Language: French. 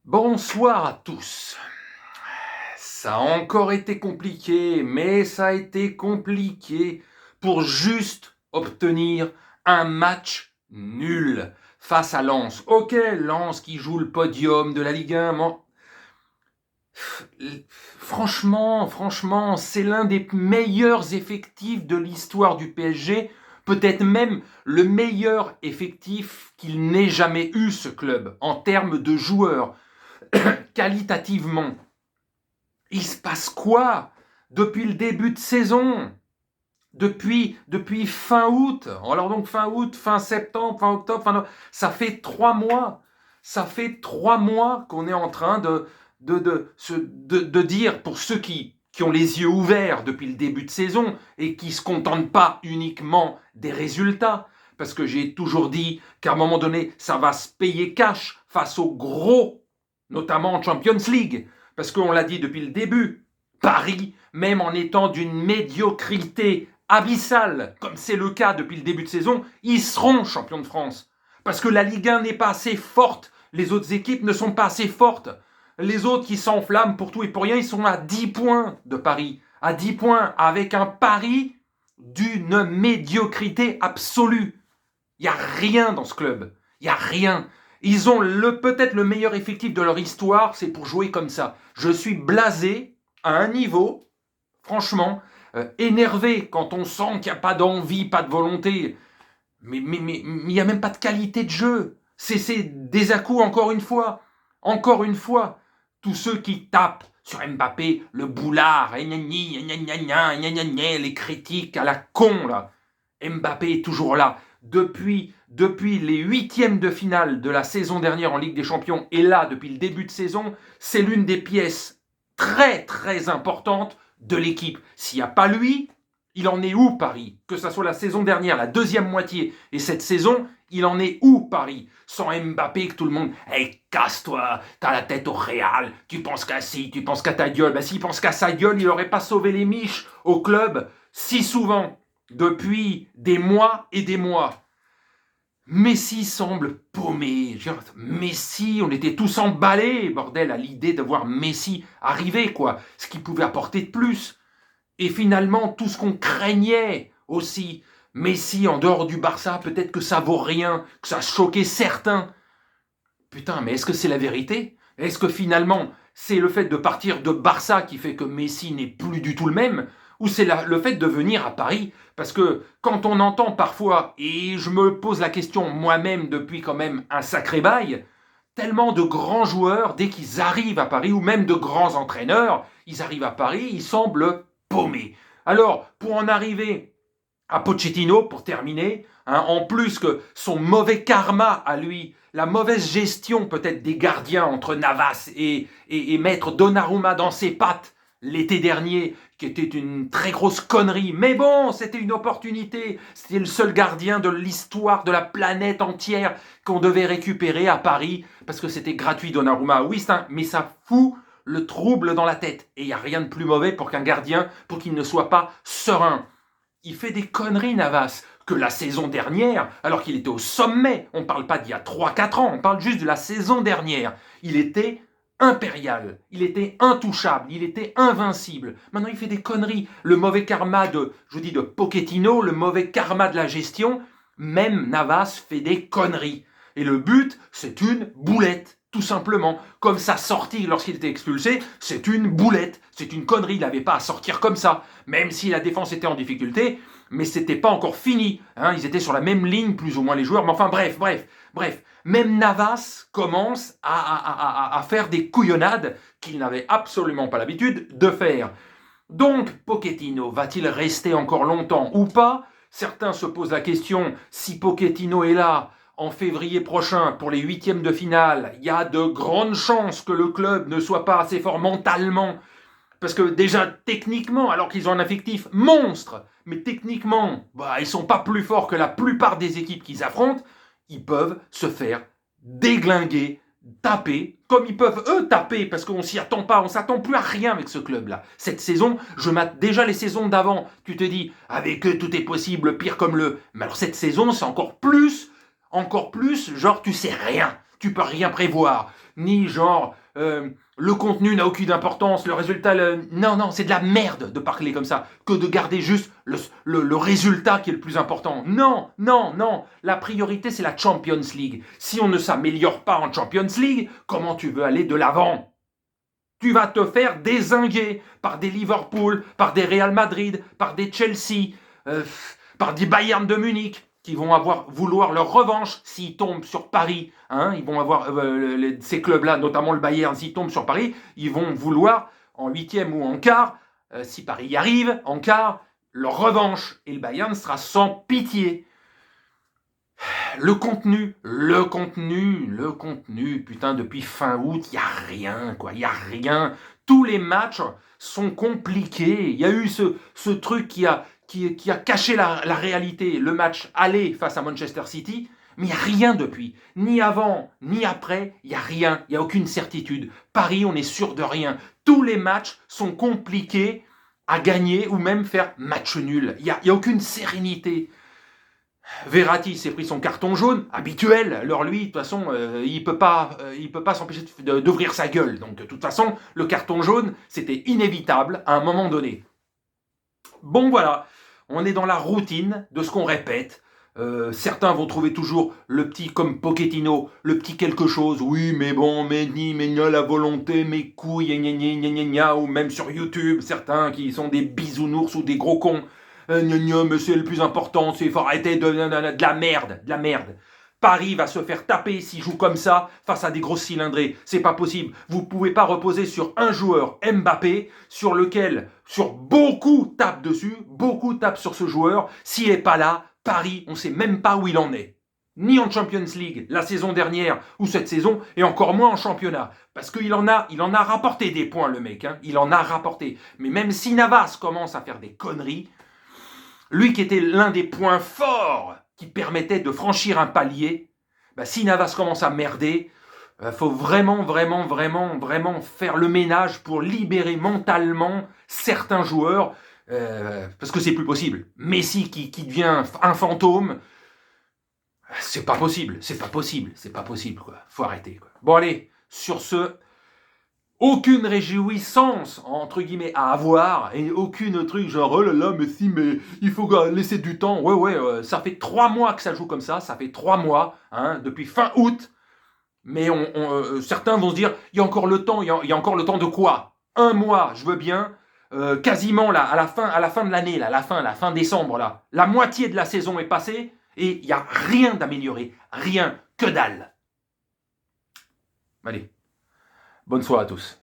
Bonsoir à tous. Ça a encore été compliqué, mais ça a été compliqué pour juste obtenir un match nul face à Lens. Ok, Lens qui joue le podium de la Ligue 1, franchement, c'est l'un des meilleurs effectifs de l'histoire du PSG, peut-être même le meilleur effectif qu'il n'ait jamais eu ce club en termes de joueurs, qualitativement. Il se passe quoi depuis le début de saison, depuis fin août? Alors donc fin août, fin septembre, fin octobre, ça fait 3 mois. Ça fait 3 mois qu'on est en train de dire, pour ceux qui ont les yeux ouverts depuis le début de saison et qui ne se contentent pas uniquement des résultats, parce que j'ai toujours dit qu'à un moment donné, ça va se payer cash face aux gros, notamment en Champions League. Parce qu'on l'a dit depuis le début, Paris, même en étant d'une médiocrité abyssale, comme c'est le cas depuis le début de saison, ils seront champions de France. Parce que la Ligue 1 n'est pas assez forte, les autres équipes ne sont pas assez fortes. Les autres qui s'enflamment pour tout et pour rien, ils sont à 10 points de Paris. À 10 points, avec un Paris d'une médiocrité absolue. Il n'y a rien dans ce club. Il n'y a rien. Ils ont peut-être le meilleur effectif de leur histoire, c'est pour jouer comme ça. Je suis blasé à un niveau, franchement, énervé quand on sent qu'il n'y a pas d'envie, pas de volonté. Mais il n'y a même pas de qualité de jeu. C'est des à-coups encore une fois. Encore une fois. Tous ceux qui tapent sur Mbappé, le boulard, les critiques à la con, là. Mbappé est toujours là. Depuis les huitièmes de finale de la saison dernière en Ligue des Champions, et là, depuis le début de saison, c'est l'une des pièces très, très importantes de l'équipe. S'il n'y a pas lui, il en est où Paris? Que ce soit la saison dernière, la deuxième moitié, et cette saison, il en est où Paris? Sans Mbappé, que tout le monde, hey, casse-toi, t'as la tête au Real, tu penses qu'à ci, tu penses qu'à ta gueule. Ben, s'il pense qu'à sa gueule, il n'aurait pas sauvé les miches au club si souvent, depuis des mois et des mois. Messi semble paumé. Messi, on était tous emballés, bordel, à l'idée de voir Messi arriver, quoi. Ce qu'il pouvait apporter de plus. Et finalement, tout ce qu'on craignait aussi, Messi en dehors du Barça, peut-être que ça vaut rien, que ça choquait certains. Putain, mais est-ce que c'est la vérité? Est-ce que finalement, c'est le fait de partir de Barça qui fait que Messi n'est plus du tout le même? Ou c'est le fait de venir à Paris? Parce que quand on entend parfois, et je me pose la question moi-même depuis quand même un sacré bail, tellement de grands joueurs, dès qu'ils arrivent à Paris, ou même de grands entraîneurs, ils arrivent à Paris, ils semblent paumés. Alors, pour en arriver à Pochettino, pour terminer, en plus que son mauvais karma à lui, la mauvaise gestion peut-être des gardiens entre Navas et Maître Donnarumma dans ses pattes l'été dernier, qui était une très grosse connerie. Mais bon, c'était une opportunité. C'était le seul gardien de l'histoire de la planète entière qu'on devait récupérer à Paris, parce que c'était gratuit Donnarumma. Oui, mais ça fout le trouble dans la tête. Et il n'y a rien de plus mauvais pour qu'un gardien, pour qu'il ne soit pas serein. Il fait des conneries, Navas, que la saison dernière, alors qu'il était au sommet, on ne parle pas d'il y a 3-4 ans, on parle juste de la saison dernière, il était impérial, il était intouchable, il était invincible. Maintenant, il fait des conneries. Le mauvais karma de Pochettino, le mauvais karma de la gestion, même Navas fait des conneries. Et le but, c'est une boulette, tout simplement. Comme sa sortie lorsqu'il était expulsé, c'est une boulette, c'est une connerie. Il n'avait pas à sortir comme ça, même si la défense était en difficulté, mais c'était pas encore fini. Ils étaient sur la même ligne, plus ou moins les joueurs, mais enfin bref. Même Navas commence à faire des couillonnades qu'il n'avait absolument pas l'habitude de faire. Donc, Pochettino va-t-il rester encore longtemps ou pas? Certains se posent la question, si Pochettino est là en février prochain pour les huitièmes de finale, il y a de grandes chances que le club ne soit pas assez fort mentalement. Parce que déjà, techniquement, alors qu'ils ont un effectif monstre, mais techniquement, ils ne sont pas plus forts que la plupart des équipes qu'ils affrontent, ils peuvent se faire déglinguer, taper, comme ils peuvent eux taper, parce qu'on s'y attend pas, on s'attend plus à rien avec ce club-là. Cette saison, je mate déjà les saisons d'avant, tu te dis, avec eux tout est possible, pire comme le... Mais alors cette saison, c'est encore plus, genre tu sais rien. tu peux rien prévoir. Ni genre, le contenu n'a aucune importance, le résultat... Non, c'est de la merde de parler comme ça, que de garder juste le résultat qui est le plus important. Non. La priorité, c'est la Champions League. Si on ne s'améliore pas en Champions League, comment tu veux aller de l'avant ? Tu vas te faire dézinguer par des Liverpool, par des Real Madrid, par des Chelsea, par des Bayern de Munich, qui vont vouloir leur revanche s'ils tombent sur Paris. Hein, ils vont avoir ces clubs-là, notamment le Bayern, s'ils tombent sur Paris, ils vont vouloir, en huitième ou en quart, si Paris y arrive, en quart, leur revanche. Et le Bayern sera sans pitié. Le contenu, putain, depuis fin août, il n'y a rien, quoi, il n'y a rien. Tous les matchs sont compliqués. Il y a eu ce truc qui a caché la réalité, le match aller face à Manchester City, mais il n'y a rien depuis. Ni avant, ni après, il n'y a rien, il n'y a aucune certitude. Paris, on est sûr de rien. Tous les matchs sont compliqués à gagner ou même faire match nul. Il n'y a aucune sérénité. Verratti s'est pris son carton jaune, habituel. Alors lui, de toute façon, il peut pas s'empêcher d'ouvrir sa gueule. Donc de toute façon, le carton jaune, c'était inévitable à un moment donné. Bon voilà, on est dans la routine de ce qu'on répète. Certains vont trouver toujours le petit comme Pochettino, le petit quelque chose. Oui, mais bon, mais gna la volonté, mes couilles, gna, ou même sur YouTube, certains qui sont des bisounours ou des gros cons. Mais c'est le plus important, il faut arrêter de la merde. Paris va se faire taper s'il joue comme ça face à des grosses cylindrées. C'est pas possible. Vous pouvez pas reposer sur un joueur, Mbappé, sur beaucoup tapent dessus, beaucoup tapent sur ce joueur. S'il est pas là, Paris, on sait même pas où il en est. Ni en Champions League la saison dernière ou cette saison, et encore moins en championnat. Parce qu'il en a rapporté des points, le mec. Hein. Il en a rapporté. Mais même si Navas commence à faire des conneries, lui qui était l'un des points forts qui permettait de franchir un palier, si Navas commence à merder, faut vraiment faire le ménage pour libérer mentalement certains joueurs, parce que c'est plus possible. Messi qui devient un fantôme, c'est pas possible, quoi. Faut arrêter, quoi. Bon allez, sur ce, aucune réjouissance, entre guillemets, à avoir, et aucune truc genre, oh là là, mais il faut laisser du temps. Ouais, ça fait 3 mois que ça joue comme ça fait 3 mois, hein, depuis fin août, mais certains vont se dire, il y a encore le temps, il y a encore le temps de quoi ? 1 mois, je veux bien, quasiment là, à la fin de l'année, là, la fin décembre, là, la moitié de la saison est passée, et il n'y a rien d'amélioré, rien, que dalle. Allez. Bonne soirée à tous.